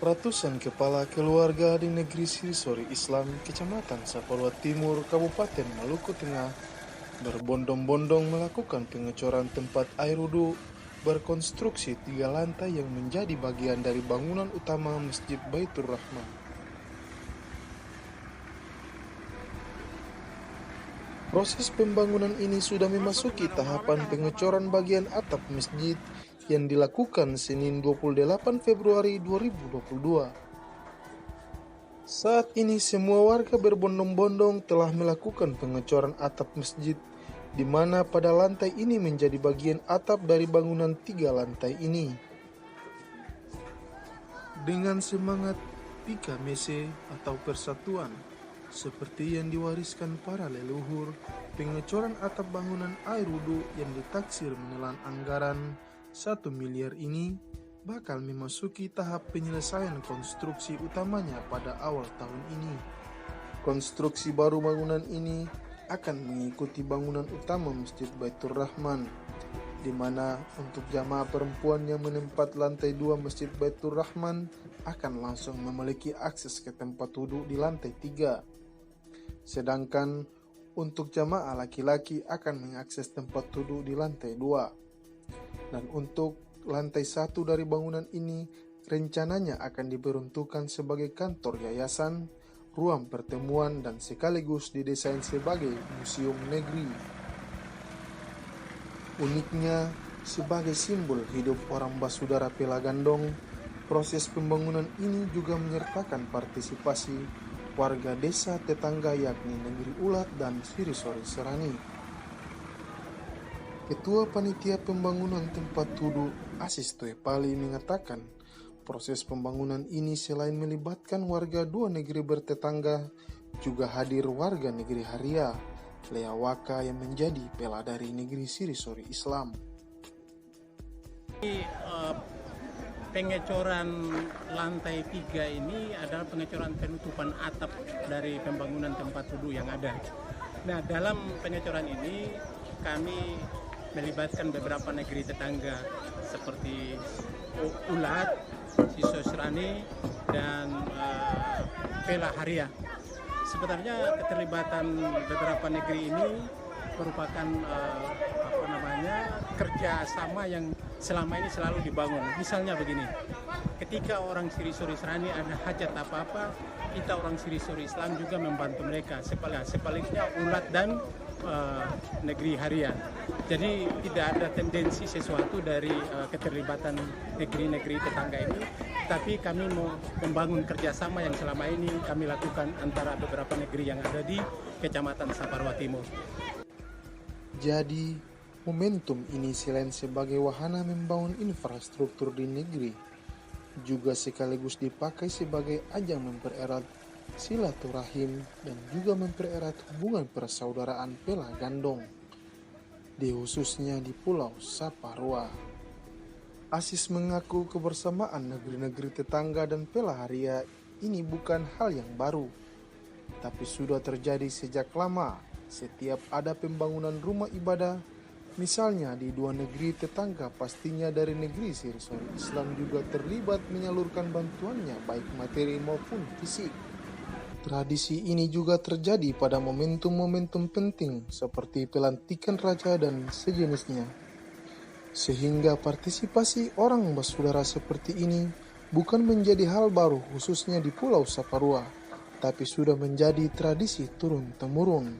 Ratusan kepala keluarga di negeri Sirisori Islam, Kecamatan Saparua Timur, Kabupaten Maluku Tengah, berbondong-bondong melakukan pengecoran tempat air wudhu berkonstruksi 3 lantai yang menjadi bagian dari bangunan utama Masjid Baitur Rahman. Proses pembangunan ini sudah memasuki tahapan pengecoran bagian atap masjid yang dilakukan Senin 28 Februari 2022. Saat ini semua warga berbondong-bondong telah melakukan pengecoran atap masjid, di mana pada lantai ini menjadi bagian atap dari bangunan 3 lantai ini. Dengan semangat Pika Mese atau persatuan, seperti yang diwariskan para leluhur, pengecoran atap bangunan air wudhu yang ditaksir menelan anggaran 1 miliar ini bakal memasuki tahap penyelesaian konstruksi utamanya pada awal tahun ini. Konstruksi baru bangunan ini akan mengikuti bangunan utama Masjid Baitur Rahman, di mana untuk jamaah perempuan yang menempat lantai 2 Masjid Baitur Rahman akan langsung memiliki akses ke tempat wudhu di lantai 3. Sedangkan untuk jamaah laki-laki akan mengakses tempat wudhu di lantai 2. Dan untuk lantai 1 dari bangunan ini rencananya akan diperuntukkan sebagai kantor yayasan, ruang pertemuan, dan sekaligus didesain sebagai museum negeri. Uniknya, sebagai simbol hidup orang Basudara Pelagandong, proses pembangunan ini juga menyertakan partisipasi warga desa tetangga yakni Negeri Ulat dan Sirisori Serani. Ketua Panitia Pembangunan Tempat Wudhu Asis Tuepali mengatakan, proses pembangunan ini selain melibatkan warga 2 negeri bertetangga, juga hadir warga negeri Haria, Leawaka yang menjadi pela dari negeri Sirisori Islam. Pengecoran lantai 3 ini adalah pengecoran penutupan atap dari pembangunan tempat wudhu yang ada. Nah, dalam pengecoran ini kami melibatkan beberapa negeri tetangga seperti Ulat, Sisosrani, dan Pela Haria. Sebenarnya keterlibatan beberapa negeri ini merupakan kerja sama yang selama ini selalu dibangun. Misalnya begini, ketika orang Sirisori Serani ada hajat apa-apa, kita orang Sirisori Islam juga membantu mereka. Sebaliknya Ulat dan negeri Haria. Jadi tidak ada tendensi sesuatu dari keterlibatan negeri-negeri tetangga ini, tapi kami mau membangun kerjasama yang selama ini kami lakukan antara beberapa negeri yang ada di Kecamatan Saparua Timur. Jadi, momentum ini selain sebagai wahana membangun infrastruktur di negeri, juga sekaligus dipakai sebagai ajang mempererat silaturahim dan juga mempererat hubungan persaudaraan Pelagandong, di khususnya di Pulau Saparua. Asis mengaku kebersamaan negeri-negeri tetangga dan Pela Haria ini bukan hal yang baru, tapi sudah terjadi sejak lama. Setiap ada pembangunan rumah ibadah, misalnya di 2 negeri tetangga, pastinya dari negeri Sirisori Islam juga terlibat menyalurkan bantuannya baik materi maupun fisik. Tradisi ini juga terjadi pada momentum-momentum penting seperti pelantikan raja dan sejenisnya. Sehingga partisipasi orang Basudara seperti ini bukan menjadi hal baru khususnya di Pulau Saparua, tapi sudah menjadi tradisi turun-temurun.